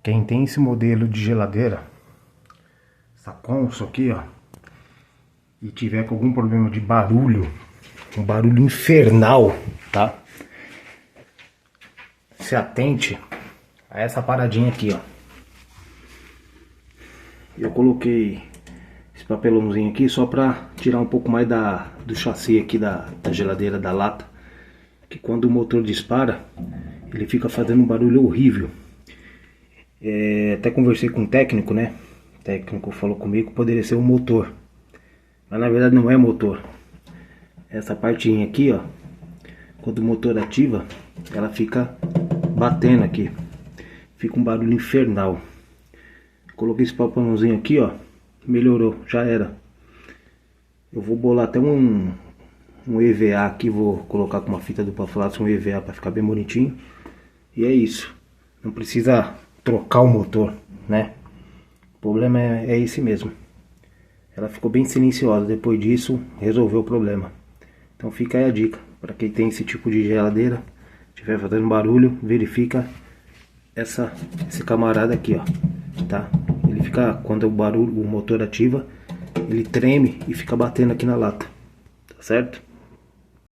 Quem tem esse modelo de geladeira, essa Consul aqui, ó, e tiver com algum problema de barulho, um barulho infernal, tá? Se atente a essa paradinha aqui, ó. Eu coloquei esse papelãozinho aqui só pra tirar um pouco mais do chassi aqui da geladeira, da lata. Que quando o motor dispara, ele fica fazendo um barulho horrível. Até conversei com um técnico, né? O técnico falou comigo que poderia ser um motor. Mas na verdade não é motor. Essa partinha aqui, ó. Quando o motor ativa, ela fica batendo aqui. Fica um barulho infernal. Coloquei esse papelãozinho aqui, ó. Melhorou, já era. Eu vou bolar até um EVA aqui. Vou colocar com uma fita dupla face, um EVA para ficar bem bonitinho. E é isso. Não precisa trocar o motor, né? O problema é esse mesmo. Ela ficou bem silenciosa. Depois disso, resolveu o problema. Então fica aí a dica. Para quem tem esse tipo de geladeira, estiver fazendo barulho, verifica esse camarada aqui, ó. Tá? Ele fica, quando o motor ativa, ele treme e fica batendo aqui na lata. Tá certo?